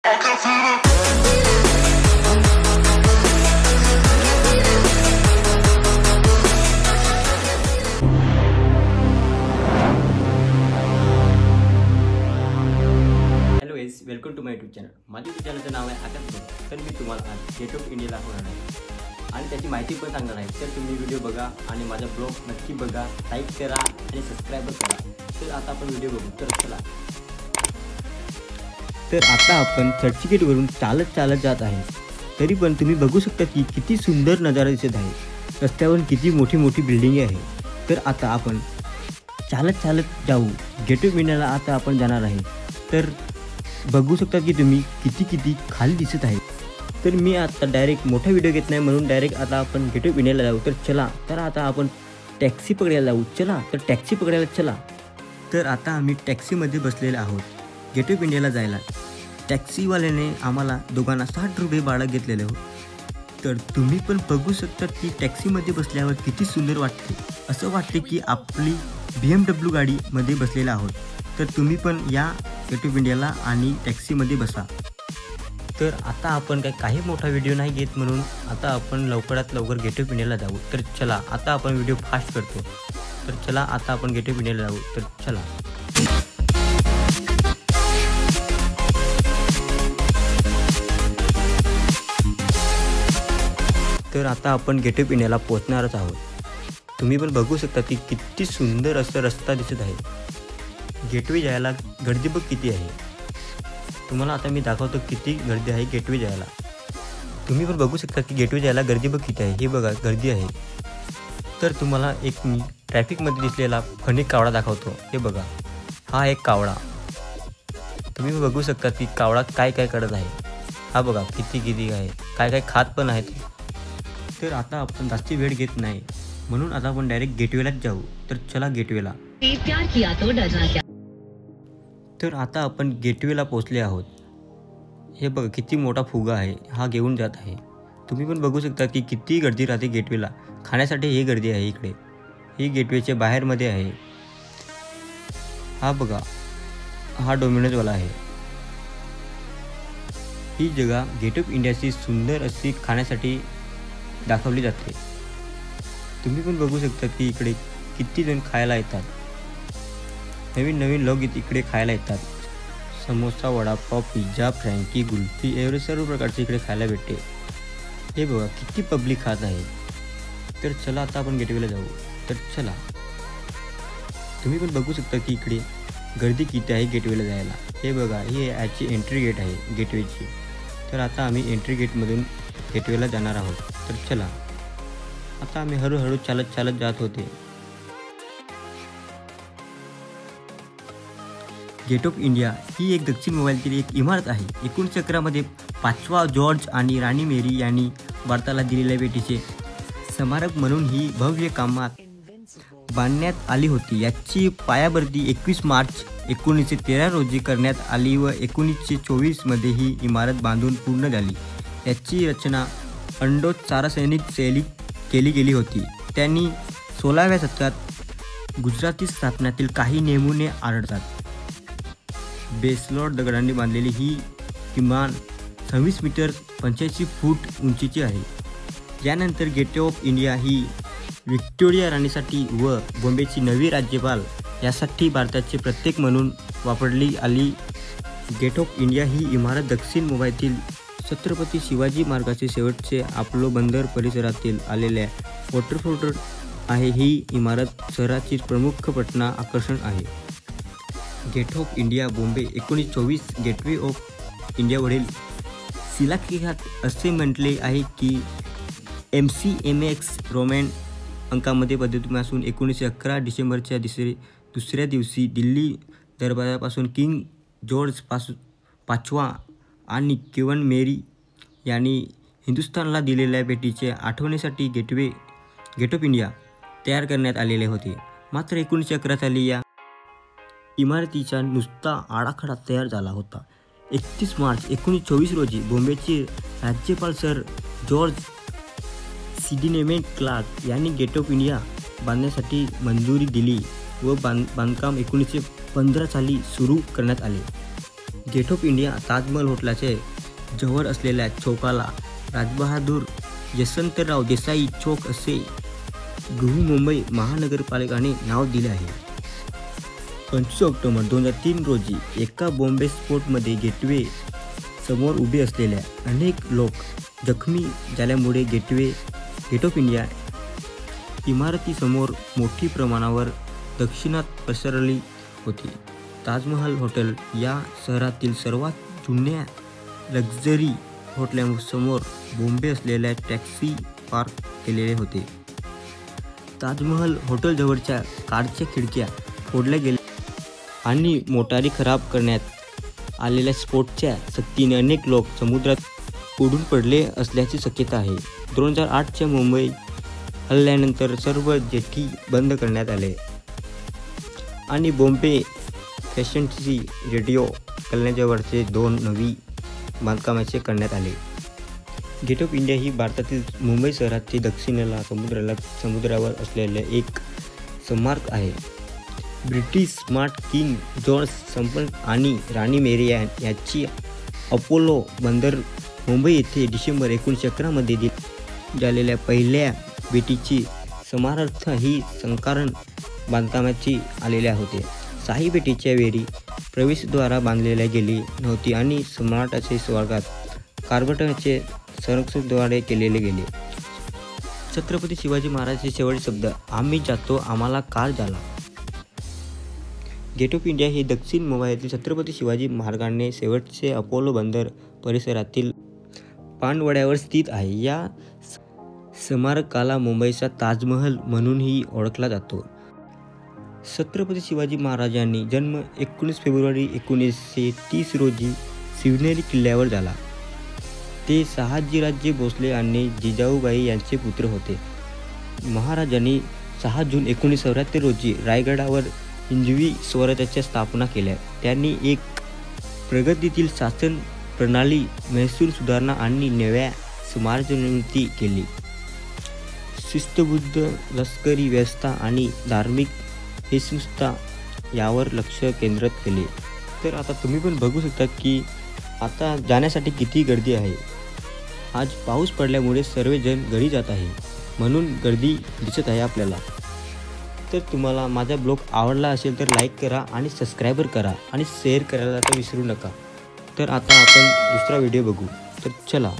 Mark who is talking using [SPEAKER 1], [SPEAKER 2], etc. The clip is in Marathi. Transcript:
[SPEAKER 1] Welcome to my YouTube channel. माझ्या यूट्यूब चॅनलचं नाव आहे आकाश ब्लॉग। तर मी तुम्हाला आज गेट ऑफ इंडियाला होणार आहे आणि त्याची माहिती पण सांगणार आहे। तर तुम्ही व्हिडिओ बघा आणि माझा ब्लॉग नक्की बघा, लाईक करा आणि सबस्क्राइब करा। तर आता आपण व्हिडिओ बघू, तर चला। तर आता आपण चर्चगेटवरून चालत जात आहे, तरी पण तुम्ही बघू शकता की किती सुंदर नजारा दिसत आहे। रस्त्यावर किती मोठी बिल्डिंग आहे। तर आता आपण चालत जाऊ गेट ऑफ इंडियाला। आता आपण जाणार आहे, तर बघू शकता की तुम्ही किती खाली दिसत आहे। तर मी आता डायरेक्ट मोठा व्हिडिओ घेत नाही, म्हणून डायरेक्ट आता आपण गेट ऑफ इंडियाला जाऊ। तर चला, तर आता आपण टॅक्सी पकडायला जाऊ। चला, तर टॅक्सी पकडायला चला। तर आता आम्ही टॅक्सीमध्ये बसलेले आहोत गेट ऑफ इंडियाला जायला। टॅक्सीवाल्याने आम्हाला दोघांना 60 रुपये भाडं घेतलेले हो। तर तुम्ही पण बघू शकता की टॅक्सीमध्ये बसल्यावर किती सुंदर वाटते। असं वाटते की आपली BMW गाडीमध्ये बसलेला आहोत। तर तुम्ही पण या गेट ऑफ इंडियाला आणि टॅक्सीमध्ये बसा। तर आता आपण काही मोठा व्हिडिओ नाही घेत, म्हणून आता आपण लवकरात लवकर गेट ऑफ इंडियाला जाऊ। तर चला, आता आपण व्हिडिओ फास्ट करतो। तर चला, आता आपण गेट ऑफ इंडियाला जाऊ। तर चला। तर आता आपण गेट ऑफ इंडियाला पोहोचणारच आहोत। तुम्ही पण बघू शकता की किती सुंदर असं रस्ता दिसत आहे। गेटवे जायला गर्दी बघ किती आहे। तुम्हाला आता मी दाखवतो किती गर्दी आहे गेटवे जायला। तुम्ही पण बघू शकता की गेटवे जायला गर्दी बघ किती आहे। हे बघा, गर्दी आहे। तर तुम्हाला एक मी ट्रॅफिकमध्ये दिसलेला फणी कावळा दाखवतो। हे बघा, हा एक कावळा। तुम्ही पण बघू शकता की कावळा काय करत आहे। हा बघा किती आहे, काय खात पण आहेत। तर आता आपण जास्ती वेळ घेत नाही, म्हणून आता आपण डायरेक्ट गेटवेलाच जाऊ। तर चला गेटवेला। तर आता आपण गेटवेला पोहोचले आहोत। हे बघा किती मोठा फुगा आहे, हा घेऊन जात आहे। तुम्ही पण बघू शकता की किती गर्दी राहते गेटवेला। खाण्यासाठी ही गर्दी आहे इकडे। ही गेटवेच्या बाहेरमध्ये आहे। हा बघा, हा डोमिनोजवाला आहे। ही जगा गेट ऑफ इंडियाची सुंदर अशी खाण्यासाठी दाखवली जाते। तुम्ही पण बघू शकता की इकडे किती जण खायला येतात। नवीन लोक इकडे खायला येतात। समोसा, वडापाव, पिझ्झा, फ्रँकी, कुल्फी एवढे सर्व प्रकारचे इकडे खायला भेटते। हे बघा किती पब्लिक खात आहे। तर चला, आता आपण गेटवेला जाऊ। तर चला, तुम्ही पण बघू शकता की इकडे गर्दी किती आहे गेटवेला जायला। हे बघा, ही याची एंट्री गेट आहे गेटवेची। तर आता आम्ही एंट्री गेटमधून गेटवेला जाणार आहोत। तर चला, आता आम्ही हळूहळू चालत जात होते। गेट ऑफ इंडिया ही एक दक्षिण मुंबईतील एक इमारत आहे। 1911 मध्ये 5वा जॉर्ज आणि राणी मेरी यांनी भारताला दिलेल्या भेटीचे स्मारक म्हणून ही भव्य कामात बांधण्यात आली होती। याची पायाभरणी 21 मार्च 1913 रोजी करण्यात आली व 1924 मध्ये ही इमारत बांधून पूर्ण झाली। याची रचना अंडोचारसैनिक शैली केली गेली होती। त्यांनी 16व्या शतकात गुजराती स्थापनातील काही नमुने आढळतात। बेसलोड दगडांनी बांधलेली ही किमान 26 मीटर 85 फूट उंचीची आहे। यानंतर गेट ऑफ इंडिया ही व्हिक्टोरिया राणीसाठी व बॉम्बेची नवी राज्यपाल यासाठी भारताचे प्रतीक म्हणून वापरली आली। गेट ऑफ इंडिया ही इमारत दक्षिण मुंबईतील छत्रपती शिवाजी मार्गाचे शेवटचे अपोलो बंदर परिसरातील आलेल्या वॉटरफोर्ट आहे। ही इमारत शहराची प्रमुख पर्यटन आकर्षण आहे। Gate of India Bombay 1924 gateway of इंडियावरील शिलालेखात असे म्हटले आहे की MCMX रोमन अंकामध्ये पद्धतीपासून 1911 डिसेंबरच्या दुसऱ्या दिवशी दिल्ली दरबारापासून किंग जॉर्ज पाचवा आणि क्वीन मेरी यांनी हिंदुस्थानला दिलेल्या भेटीच्या आठवणीसाठी गेट ऑफ इंडिया तयार करण्यात आलेले होते। मात्र 1911 साली या इमारतीचा नुसता आराखडा तयार झाला होता। 31 मार्च 1924 रोजी बॉम्बेचे राज्यपाल सर जॉर्ज सिडनेमेंट क्लार्क यांनी गेट ऑफ इंडिया बांधण्यासाठी मंजुरी दिली व बांधकाम 1915 साली सुरू करण्यात आले। गेट ऑफ इंडिया ताजमहल हॉटेलचे जवळ असलेल्या चौकाला राजबहादूर यशवंतराव देसाई चौक असे बृहन्मुंबई महानगरपालिकेने नाव दिले आहे. 25 ऑक्टोबर 2003 रोजी एका बॉम्बे स्फोटमध्ये गेटवे समोर उभे असलेल्या अनेक लोक जखमी झाल्यामुळे गेट ऑफ इंडिया इमारतीसमोर मोठी प्रमाणावर दक्षिणात पसरली होती. ताजमहल हॉटेल या शहरातील सर्वात जुन्या लक्झरी हॉटेलसमोर बॉम्बे असलेल्या टॅक्सी पार्क केलेले होते. ताजमहल हॉटेलजवळच्या कारच्या खिडक्या फोडल्या गेल्या आणि मोटारी खराब करण्यात आलेल्या स्फोटच्या सक्तीने अनेक लोक समुद्रात उडून पडले असल्याची शक्यता आहे. 2008च्या मुंबई हल्ल्यानंतर सर्व जेटी बंद करण्यात आले आणि बॉम्बे फॅशनची रेडिओ कल्याणजवळचे 2 नवी बांधकामाचे करण्यात आले. गेट ऑफ इंडिया ही भारतातील मुंबई शहराचे दक्षिणेला समुद्रावर असलेले एक स्मारक आहे. ब्रिटिश स्मार्ट किंग जॉर्ज संपत आणि राणी मेरी यांची अपोलो बंदर मुंबई येथे डिसेंबर 1911 मध्ये झालेल्या पहिल्या भेटीची स्मरणार्थ ही संस्करण बांधकामाची आलेले होते. शाही भेटीच्या वेळी प्रवेशद्वार बांधलेले गेले नव्हते आणि सम्राटाचे स्वागत कार्बेटचे संरक्षणाद्वारे केले गेले. छत्रपती शिवाजी महाराजांचे शेवटचे शब्द, आम्ही जातो आम्हाला काळ झाला. गेट ऑफ इंडिया हे दक्षिण मुंबईतील छत्रपती शिवाजी महाराजांचे शेवटचे अपोलो बंदर परिसरातील पाणवड्यावर स्थित आहे. या स्मारकाला मुंबईचा ताजमहल म्हणूनही ओळखला जातो. छत्रपती शिवाजी महाराजांनी जन्म 19 फेब्रुवारी 1930 रोजी शिवनेरी किल्ल्यावर झाला. ते शहाजीराजे भोसले आणि जिजाऊबाई यांचे पुत्र होते. महाराजांनी 6 जून 1974 रोजी रायगडावर हिंदवी स्वराज्याची स्थापना केली. त्यांनी एक प्रगतीशील शासन प्रणाली, महसूल सुधारणा आणि नव्या समाजनिर्मिती केली. शिस्तबद्ध लष्करी व्यवस्था आणि धार्मिक हिंसा यावर लक्ष केंद्रित केले. तर आता तुम्ही पण बघू शकता की आता जाण्यासाठी किती गर्दी आहे. आज पाऊस पडल्यामुळे सर्वजण घरी जात आहे म्हणून गर्दी दिसत आहे आपल्याला. तर तुम्हाला माझा ब्लॉग आवडला असेल तर लाईक करा आणि सबस्क्राईबर करा आणि शेअर करायला तर विसरू नका. तर आता आपण दुसरा व्हिडिओ बघू. तर चला.